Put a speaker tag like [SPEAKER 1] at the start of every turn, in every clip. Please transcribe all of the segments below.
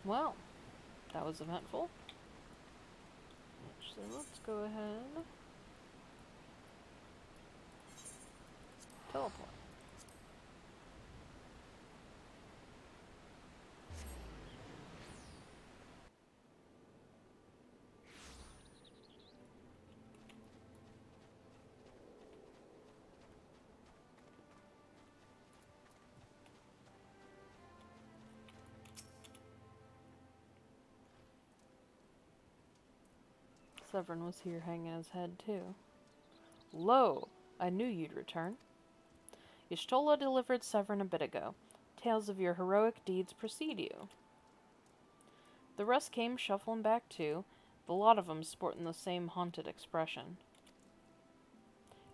[SPEAKER 1] Well, that was eventful. Actually, let's go ahead. Teleport. Severin was here hanging his head, too. Lo! I knew you'd return. Y'shtola delivered Severin a bit ago. Tales of your heroic deeds precede you. The rest came shuffling back, too, the lot of 'em sporting the same haunted expression.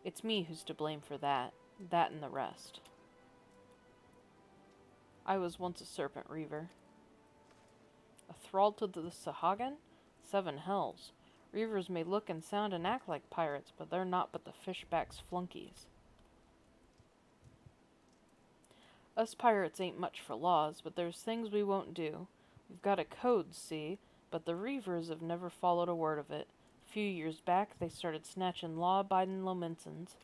[SPEAKER 1] It's me who's to blame for that and the rest. I was once a serpent reaver. A thrall to the Sahagin? 7 hells. Reavers may look and sound and act like pirates, but they're not but the fishback's flunkies. Us pirates ain't much for laws, but there's things we won't do. We've got a code, see, but the Reavers have never followed a word of it. A few years back, they started snatching law-abiding Lominsons.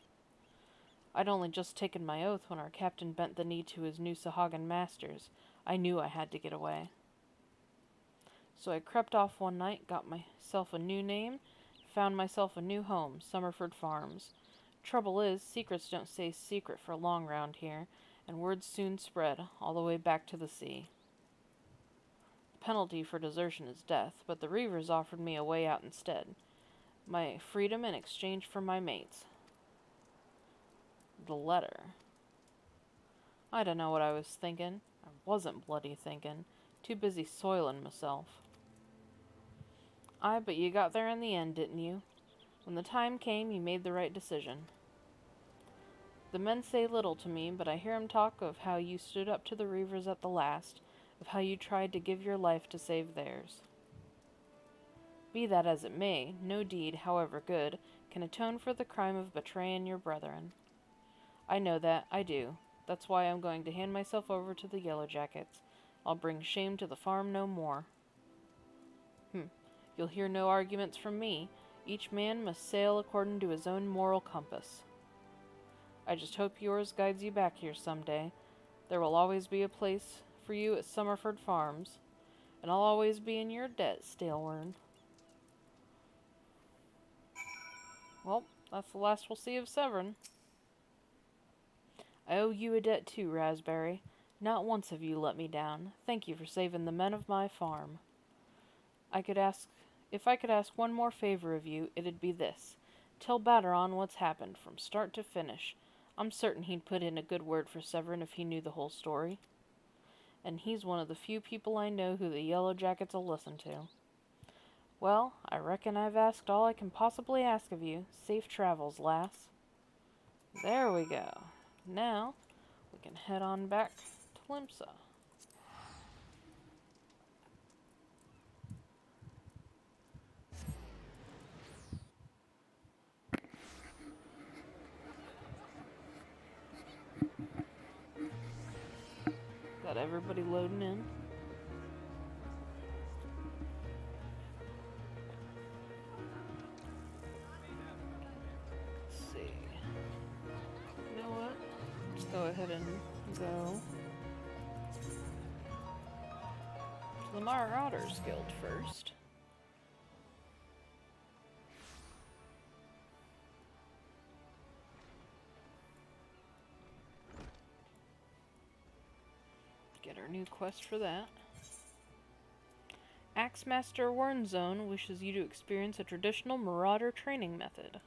[SPEAKER 1] I'd only just taken my oath when our captain bent the knee to his new Sahagin masters. I knew I had to get away. So I crept off one night, got myself a new name, found myself a new home, Summerford Farms. Trouble is, secrets don't stay secret for long round here, and words soon spread, all the way back to the sea. The penalty for desertion is death, but the Reavers offered me a way out instead. My freedom in exchange for my mates. The letter. I don't know what I was thinking. I wasn't bloody thinking. Too busy soiling myself. Aye, but you got there in the end, didn't you? When the time came, you made the right decision. The men say little to me, but I hear 'em talk of how you stood up to the Reavers at the last, of how you tried to give your life to save theirs. Be that as it may, no deed, however good, can atone for the crime of betraying your brethren. I know that, I do. That's why I'm going to hand myself over to the Yellow Jackets. I'll bring shame to the farm no more. You'll hear no arguments from me. Each man must sail according to his own moral compass. I just hope yours guides you back here some day. There will always be a place for you at Summerford Farms, and I'll always be in your debt, Stalewern. Well, that's the last we'll see of Severin. I owe you a debt too, Raspberry. Not once have you let me down. Thank you for saving the men of my farm. If I could ask one more favor of you, it'd be this. Tell Batteron what's happened from start to finish. I'm certain he'd put in a good word for Severin if he knew the whole story. And he's one of the few people I know who the Yellow Jackets will listen to. Well, I reckon I've asked all I can possibly ask of you. Safe travels, lass. There we go. Now, we can head on back to Limsa. Got everybody loading in. Let's see. You know what? Let's go ahead and go to the Marauders Guild first. Get our new quest for that. Axemaster Warnzone wishes you to experience a traditional marauder training method.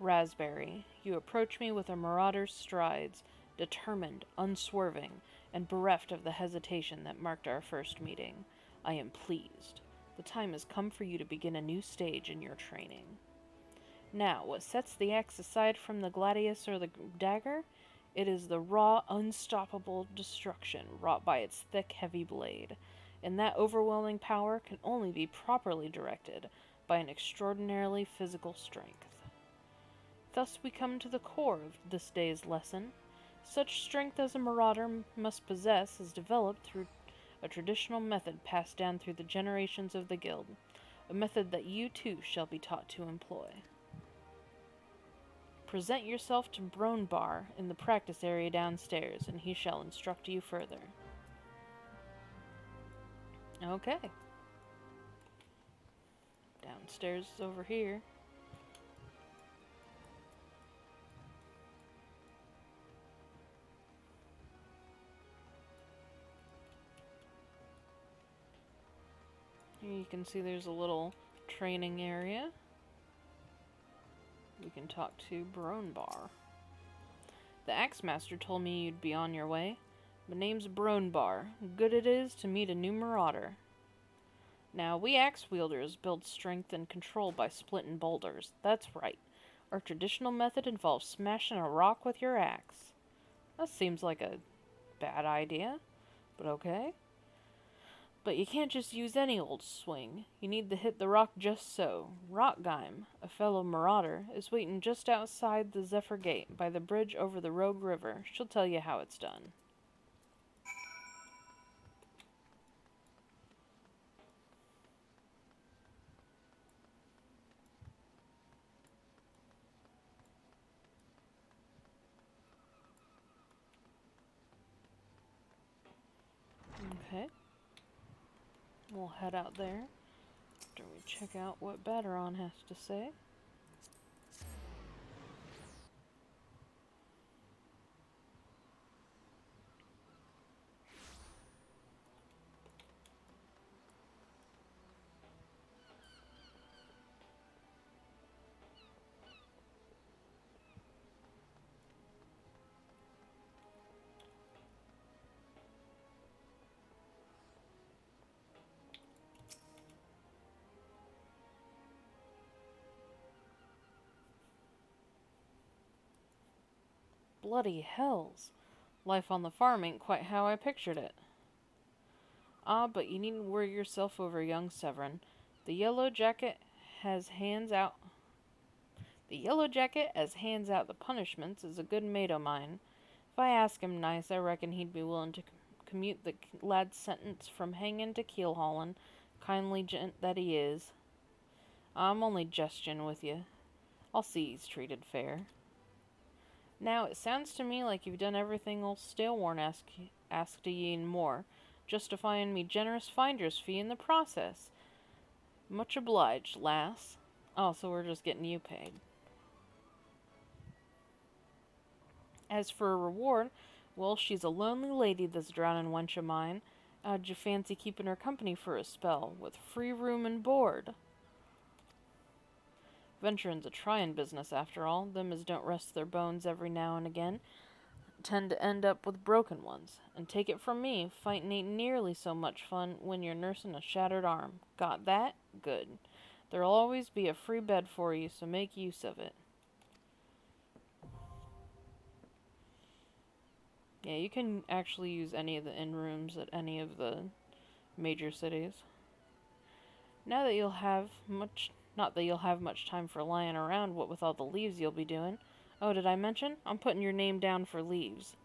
[SPEAKER 1] Raspberry, you approach me with a marauder's strides, determined, unswerving, and bereft of the hesitation that marked our first meeting. I am pleased. The time has come for you to begin a new stage in your training. Now, what sets the axe aside from the gladius or the dagger? It is the raw, unstoppable destruction wrought by its thick, heavy blade, and that overwhelming power can only be properly directed by an extraordinarily physical strength. Thus we come to the core of this day's lesson. Such strength as a marauder must possess is developed through a traditional method passed down through the generations of the guild, a method that you too shall be taught to employ. Present yourself to Bronbar in the practice area downstairs, and he shall instruct you further. Okay. Downstairs is over here. Here you can see there's a little training area. We can talk to Bronbar. The Axemaster told me you'd be on your way. My name's Bronbar. Good it is to meet a new marauder. Now, we axe wielders build strength and control by splitting boulders. That's right. Our traditional method involves smashing a rock with your axe. That seems like a bad idea, but okay. But you can't just use any old swing. You need to hit the rock just so. Rockgeim, a fellow marauder, is waiting just outside the Zephyr Gate by the bridge over the Rogue River. She'll tell you how it's done. Okay. We'll head out there after we check out what Baderon has to say. Bloody hells. Life on the farm ain't quite how I pictured it. Ah, but you needn't worry yourself over young Severin. The yellow jacket as hands out the punishments is a good mate o' mine. If I ask him nice, I reckon he'd be willing to commute the lad's sentence from hangin' to keel haulin', kindly gent that he is. I'm only jestin' with you. I'll see he's treated fair. Now, it sounds to me like you've done everything old Staleworn asked of ye and more, justifying me generous finder's fee in the process. Much obliged, lass. Oh, so we're just getting you paid. As for a reward, well, she's a lonely lady, this drownin' wench o' mine. How'd you fancy keeping her company for a spell, with free room and board? Venturin's a tryin' business, after all. Them as don't rest their bones every now and again tend to end up with broken ones. And take it from me, fightin' ain't nearly so much fun when you're nursin' a shattered arm. Got that? Good. There'll always be a free bed for you, so make use of it. Yeah, you can actually use any of the inn rooms at any of the major cities. Now that you'll have much... Not that you'll have much time for lying around, what with all the leaves you'll be doing. Oh, did I mention? I'm putting your name down for leaves.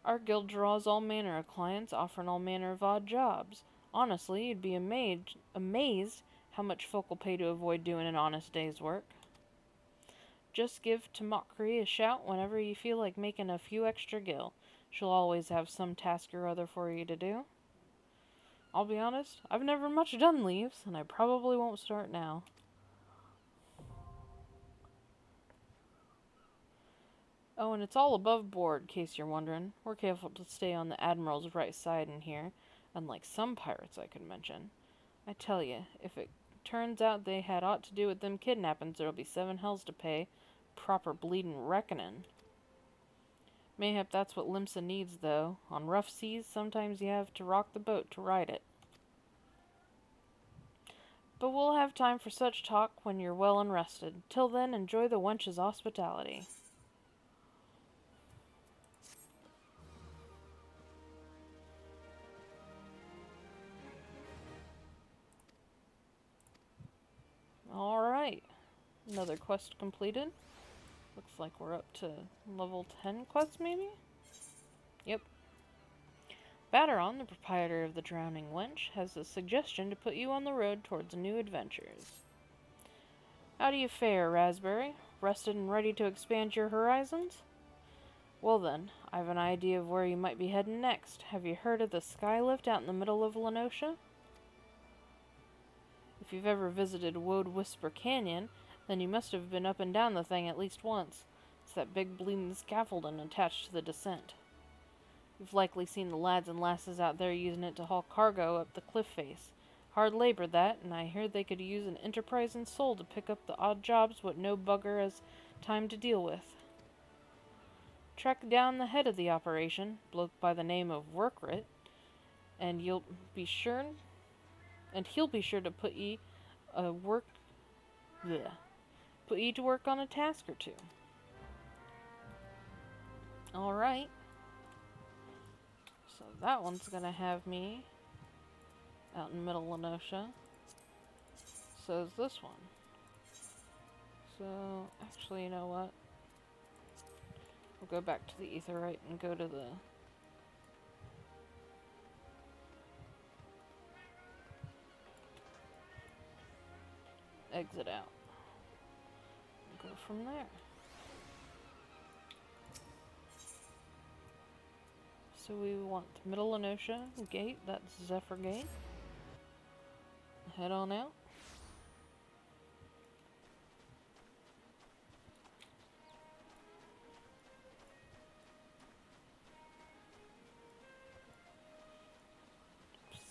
[SPEAKER 1] Our guild draws all manner of clients, offering all manner of odd jobs. Honestly, you'd be amazed how much folk will pay to avoid doing an honest day's work. Just give Tamokri a shout whenever you feel like making a few extra gil. She'll always have some task or other for you to do. I'll be honest, I've never much done leaves, and I probably won't start now. Oh, and it's all above board, in case you're wondering. We're careful to stay on the Admiral's right side in here, unlike some pirates I could mention. I tell you, if it turns out they had aught to do with them kidnappings, there'll be 7 hells to pay. Proper bleedin' reckonin'. Mayhap that's what Limsa needs, though. On rough seas, sometimes you have to rock the boat to ride it. But we'll have time for such talk when you're well and rested. Till then, enjoy the wench's hospitality. Alright. Another quest completed. Looks like we're up to level 10 quests, maybe? Yep. Batteron, the proprietor of the Drowning Wench, has a suggestion to put you on the road towards new adventures. How do you fare, Raspberry? Rested and ready to expand your horizons? Well then, I've an idea of where you might be heading next. Have you heard of the Skylift out in the middle of Lenosha? If you've ever visited Woad Whisper Canyon, then you must have been up and down the thing at least once. It's that big bleeding scaffolding attached to the descent. You've likely seen the lads and lasses out there using it to haul cargo up the cliff face. Hard labor, that, and I hear they could use an enterprising soul to pick up the odd jobs what no bugger has time to deal with. Track down the head of the operation, bloke by the name of Workrit, and he'll be sure to put ye to work on a task or two. Alright. So that one's gonna have me out in middle Lenosha. So is this one. So, actually, you know what? We'll go back to the Aetheryte and go to the... exit out. Go from there. So we want Middle Lenosha Gate, that's Zephyr Gate. Head on out.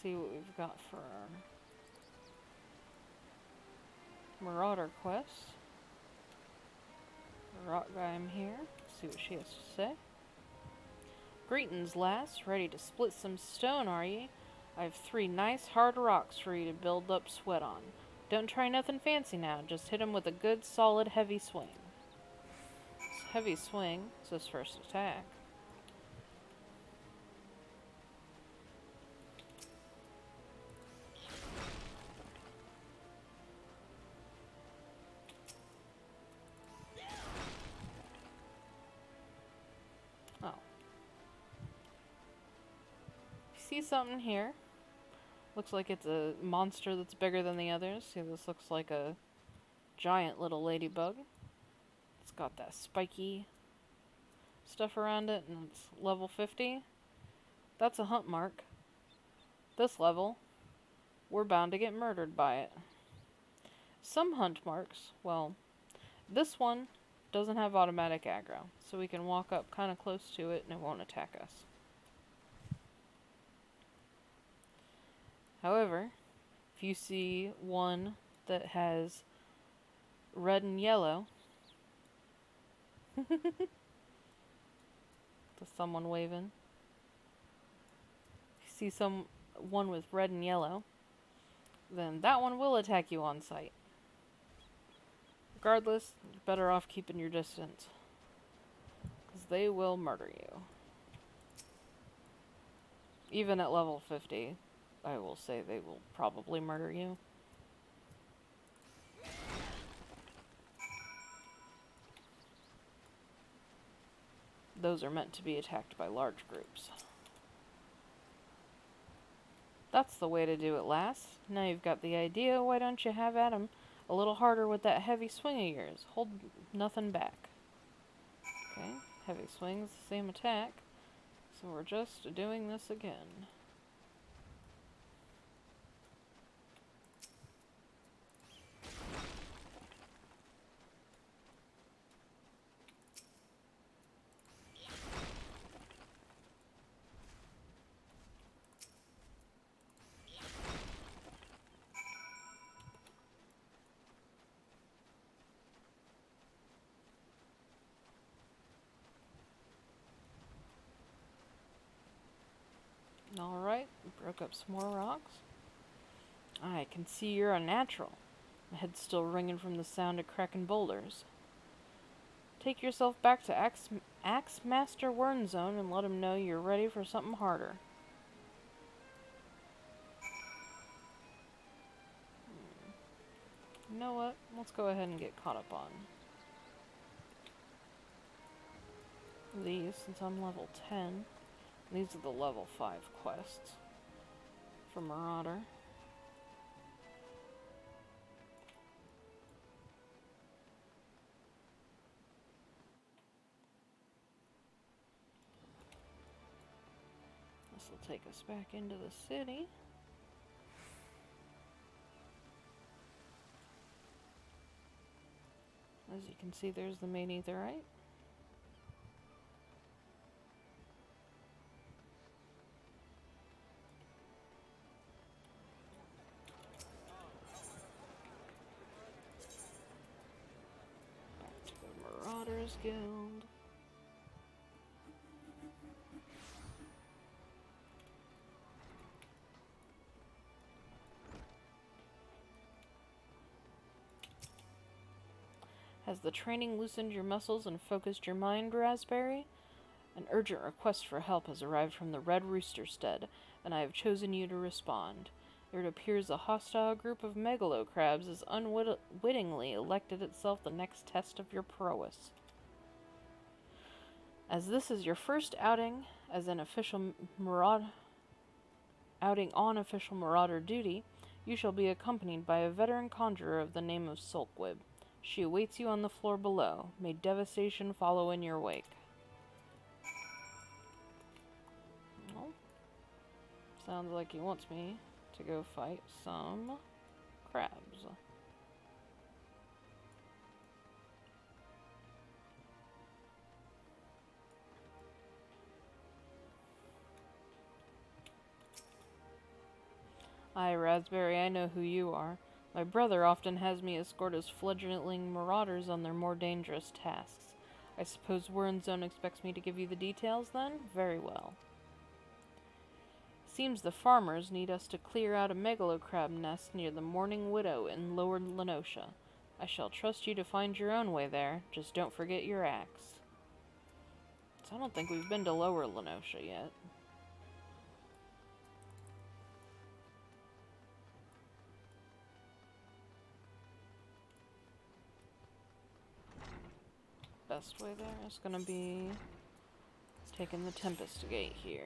[SPEAKER 1] See what we've got for our Marauder quest. The rock guy I'm here. See what she has to say. Greetings, lass. Ready to split some stone, are ye? I have 3 nice hard rocks for you to build up sweat on. Don't try nothing fancy now. Just hit 'em with a good, solid, heavy swing. It's heavy swing. It's his first attack. Oh. See something here? Looks like it's a monster that's bigger than the others. See, this looks like a giant little ladybug. It's got that spiky stuff around it, and it's level 50. That's a hunt mark. This level, we're bound to get murdered by it. Some hunt marks, well, this one doesn't have automatic aggro, so we can walk up kind of close to it and it won't attack us. However, if you see one that has red and yellow, to someone waving, if you see one with red and yellow, then that one will attack you on sight. Regardless, you're better off keeping your distance, because they will murder you. Even at level 50, I will say they will probably murder you. Those are meant to be attacked by large groups. That's the way to do it, lass. Now you've got the idea, why don't you have at 'em a little harder with that heavy swing of yours? Hold nothing back. Okay, heavy swing's the same attack, so we're just doing this again. Alright, broke up some more rocks. I can see you're a natural. My head's still ringing from the sound of cracking boulders. Take yourself back to Axe Master Wernzone and let him know you're ready for something harder. You know what? Let's go ahead and get caught up on these since I'm level 10. These are the level 5 quests for Marauder. This will take us back into the city. As you can see, there's the main etherite. Back to the Marauders Guild. Has the training loosened your muscles and focused your mind, Raspberry? An urgent request for help has arrived from the Red Rooster Stead, and I have chosen you to respond. It appears a hostile group of megalocrabs has unwittingly elected itself the next test of your prowess. As this is your first outing as an official on official Marauder duty, you shall be accompanied by a veteran conjurer of the name of Sulkwib. She awaits you on the floor below. May devastation follow in your wake. Well, sounds like he wants me to go fight some crabs. Aye, Raspberry, I know who you are. My brother often has me escort his fledgling marauders on their more dangerous tasks. I suppose Warrenzone expects me to give you the details, then? Very well. Seems the farmers need us to clear out a megalocrab nest near the Mourning Widow in Lower Lenosha. I shall trust you to find your own way there. Just don't forget your axe. So I don't think we've been to Lower Lenosha yet. Best way there is going to be taking the Tempest Gate here.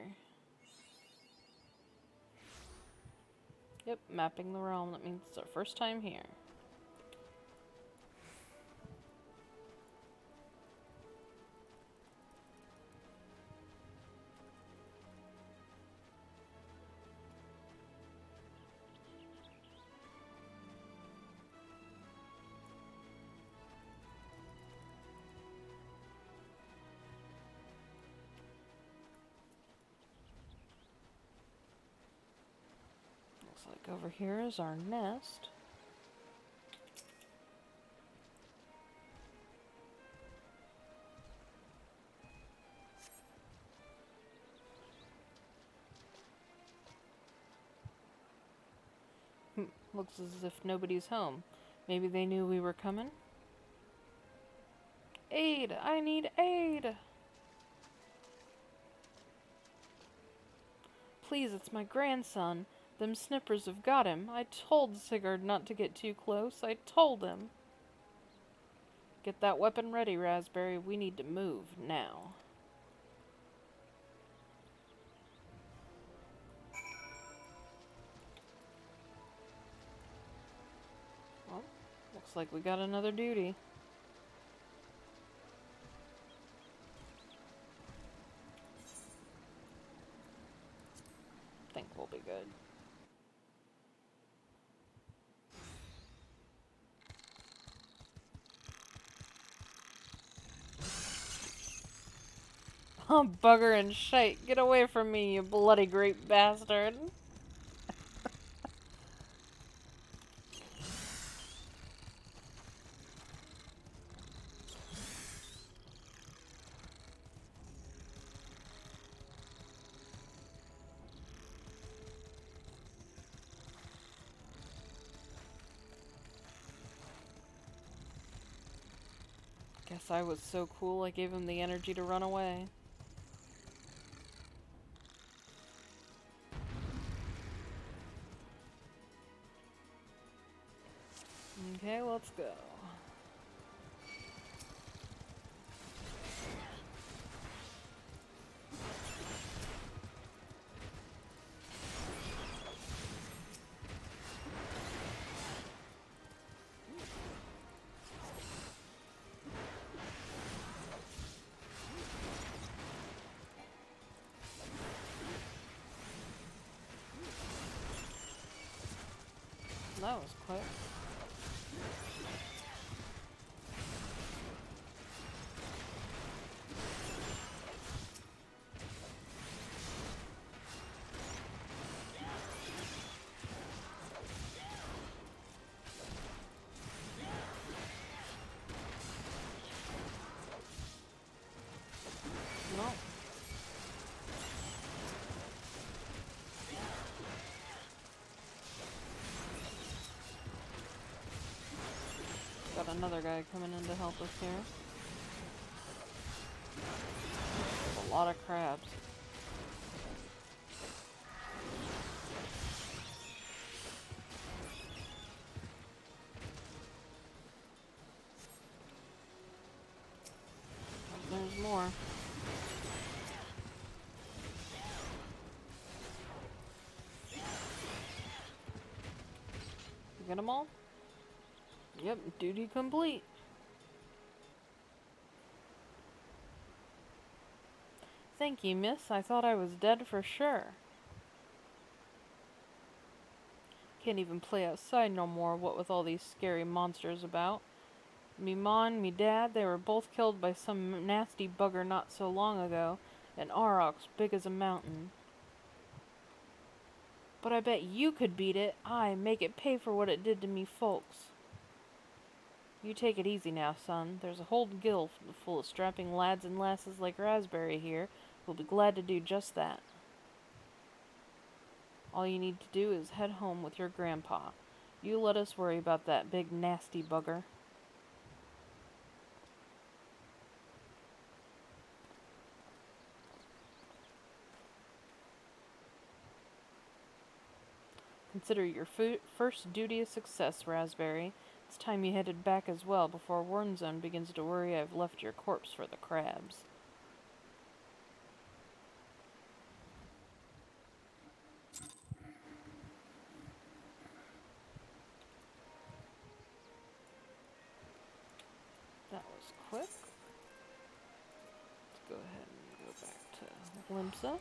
[SPEAKER 1] Yep, mapping the realm. That means it's our first time here. Like over here is our nest. Looks as if nobody's home. Maybe they knew we were coming? Aid! I need aid! Please, it's my grandson. Them snippers have got him. I told Sigurd not to get too close. I told him. Get that weapon ready, Raspberry. We need to move now. Well, looks like we got another duty. Think we'll be good. Oh, bugger and shite. Get away from me, you bloody great bastard. Guess I was so cool I gave him the energy to run away. Okay, let's go. That was quick. No. Got another guy coming in to help us here. There's a lot of crabs. There's more. Get them all? Yep, duty complete. Thank you, miss. I thought I was dead for sure. Can't even play outside no more, what with all these scary monsters about. Me ma and me dad, they were both killed by some nasty bugger not so long ago. An aurochs big as a mountain. But I bet you could beat it. Aye, make it pay for what it did to me folks. You take it easy now, son. There's a whole guild full of strapping lads and lasses like Raspberry here who'll be glad to do just that. All you need to do is head home with your grandpa. You let us worry about that big nasty bugger. Consider your first duty a success, Raspberry. It's time you headed back as well before Warnzone begins to worry I've left your corpse for the crabs. That was quick. Let's go ahead and go back to Limsa.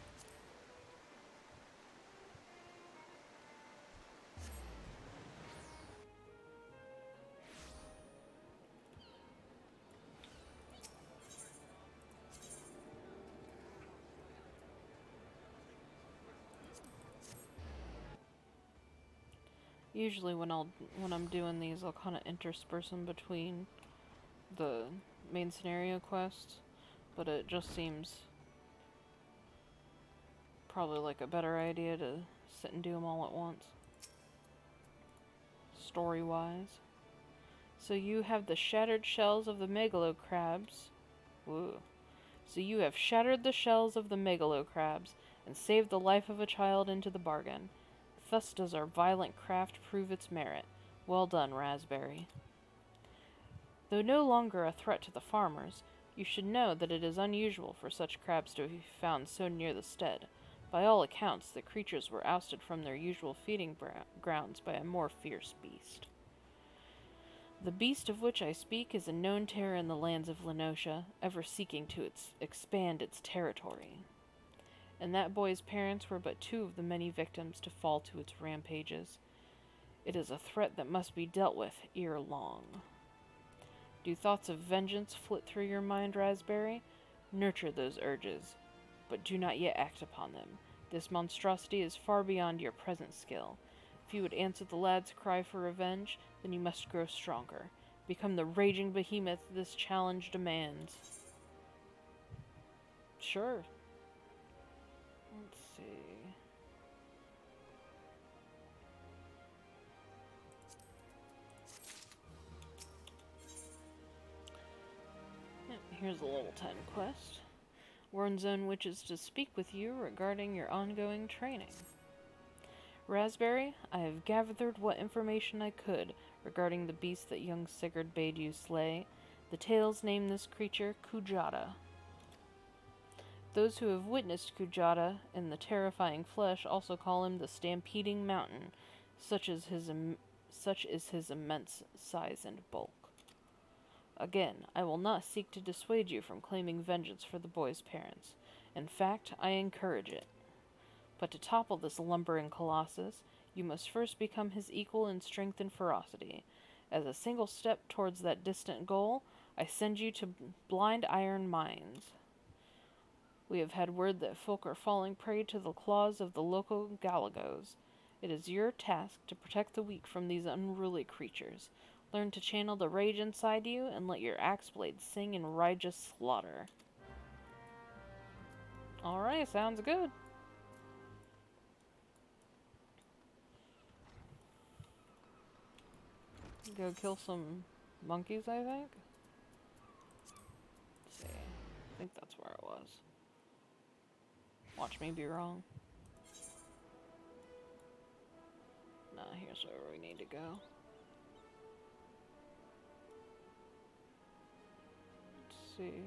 [SPEAKER 1] Usually when I'm doing these, I'll kind of intersperse them between the main scenario quests, but it just seems probably like a better idea to sit and do them all at once, story-wise. So you have the shattered shells of the megalo crabs. Woo. So you have shattered the shells of the megalo crabs and saved the life of a child into the bargain. Thus does our violent craft prove its merit. Well done, Raspberry. Though no longer a threat to the farmers, you should know that it is unusual for such crabs to be found so near the stead. By all accounts, the creatures were ousted from their usual feeding grounds by a more fierce beast. The beast of which I speak is a known terror in the lands of Lenosha, ever seeking to expand its territory. And that boy's parents were but two of the many victims to fall to its rampages. It is a threat that must be dealt with ere long. Do thoughts of vengeance flit through your mind, Raspberry? Nurture those urges, but do not yet act upon them. This monstrosity is far beyond your present skill. If you would answer the lad's cry for revenge, then you must grow stronger. Become the raging behemoth this challenge demands. Sure. Let's see. Yep, here's a level 10 quest. Warnzone wishes to speak with you regarding your ongoing training. Raspberry, I have gathered what information I could regarding the beast that young Sigurd bade you slay. The tales name this creature Kujata. Those who have witnessed Kujata in the terrifying flesh also call him the Stampeding Mountain, such is his immense size and bulk. Again, I will not seek to dissuade you from claiming vengeance for the boy's parents. In fact, I encourage it. But to topple this lumbering colossus, You must first become his equal in strength and ferocity. As a single step towards that distant goal, I send you to blind iron mines. We have had word that folk are falling prey to the claws of the local galagos. It is your task to protect the weak from these unruly creatures. Learn to channel the rage inside you and let your axe blades sing in righteous slaughter. Alright, sounds good. Go kill some monkeys, I think. Let's see. I think that's where it was. Watch me be wrong. Nah, here's where we need to go. Let's see.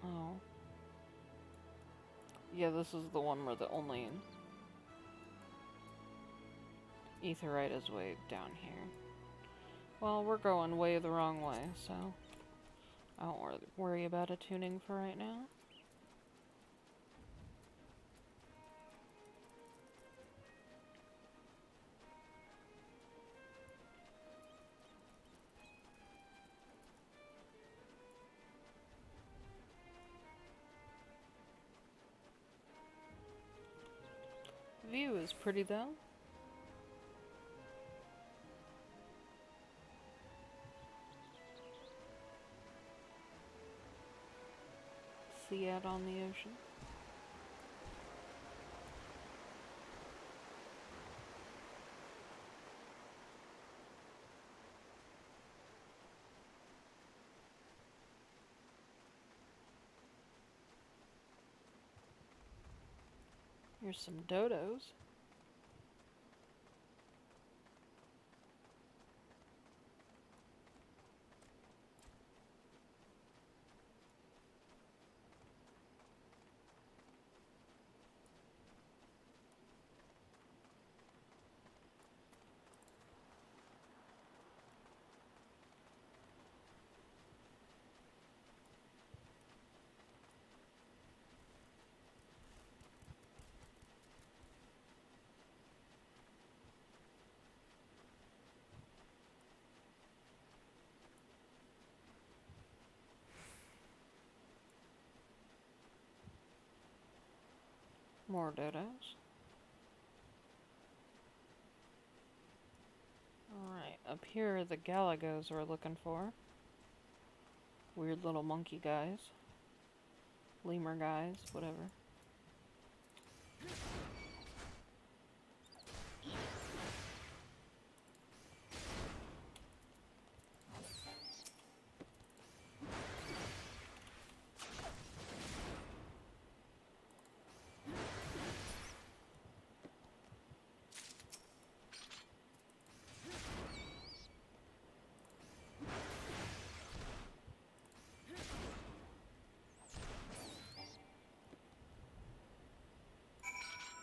[SPEAKER 1] Oh. Yeah, this is the one where the only Aetheryte is way down here. Well, we're going way the wrong way, so I don't worry about attuning for right now. View is pretty though. Sea out on the ocean. Here's some dodos. More dodos. Alright, up here are the galagos we're looking for. Weird little monkey guys. Lemur guys, whatever.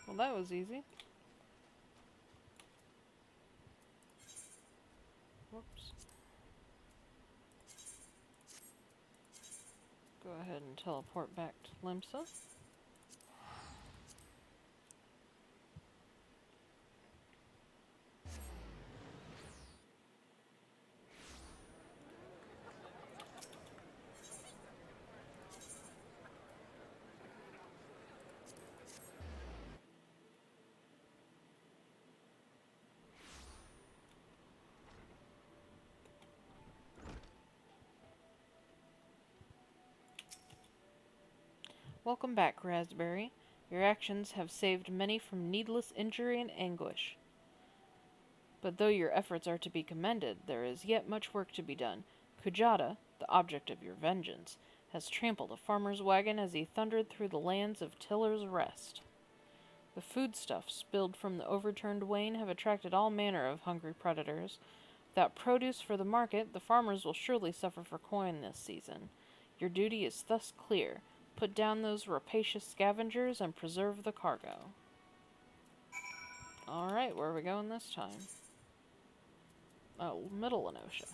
[SPEAKER 1] Well, that was easy. Whoops. Go ahead and teleport back to Limsa. Welcome back, Raspberry. Your actions have saved many from needless injury and anguish. But though your efforts are to be commended, there is yet much work to be done. Kujata, the object of your vengeance, has trampled a farmer's wagon as he thundered through the lands of Tiller's Rest. The foodstuffs spilled from the overturned wain have attracted all manner of hungry predators. Without produce for the market, the farmers will surely suffer for coin this season. Your duty is thus clear. Put down those rapacious scavengers and preserve the cargo. Alright, where are we going this time? Oh, Middle Enosha.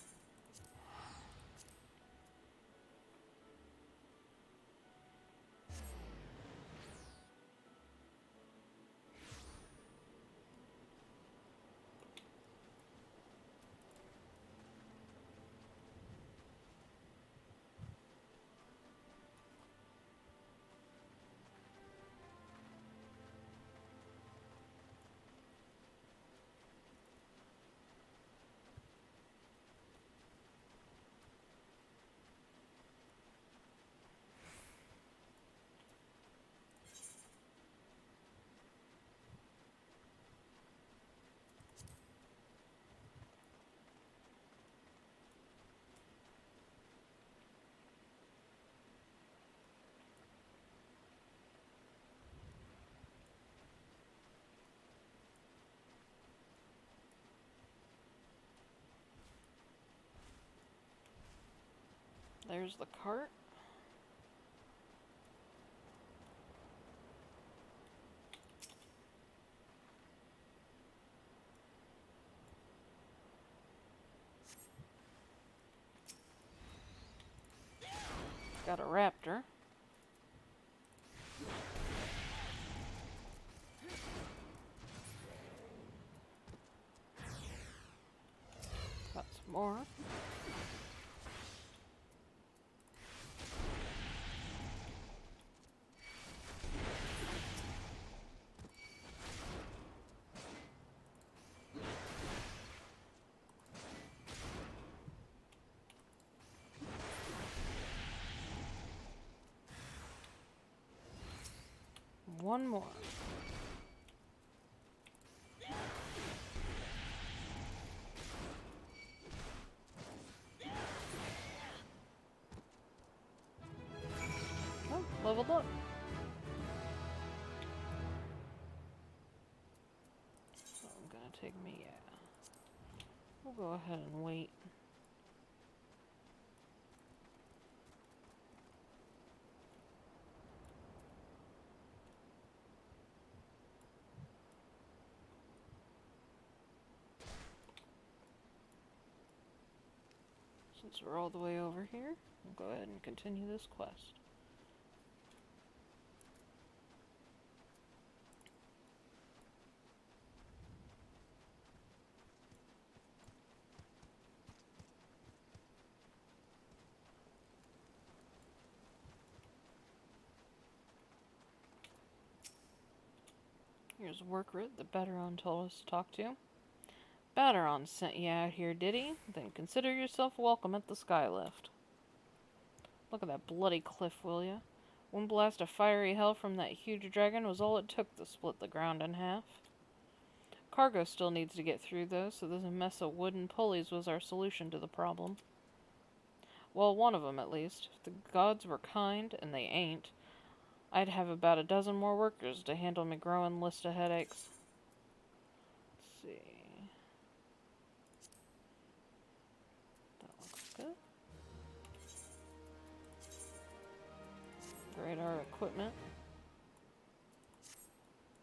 [SPEAKER 1] There's the cart. Got a raptor. Got some more. One more. Oh, leveled up. So I'm gonna take me, yeah. We'll go ahead and wait. Since we're all the way over here, we'll go ahead and continue this quest. Here's Workrit that Bateron told us to talk to. Bateron sent you out here, did he? Then consider yourself welcome at the Skylift. Look at that bloody cliff, will ya? One blast of fiery hell from that huge dragon was all it took to split the ground in half. Cargo still needs to get through, though, so this mess of wooden pulleys was our solution to the problem. Well, one of them, at least. If the gods were kind, and they ain't, I'd have about a dozen more workers to handle my growing list of headaches. Let's see. That looks good. Grade our equipment.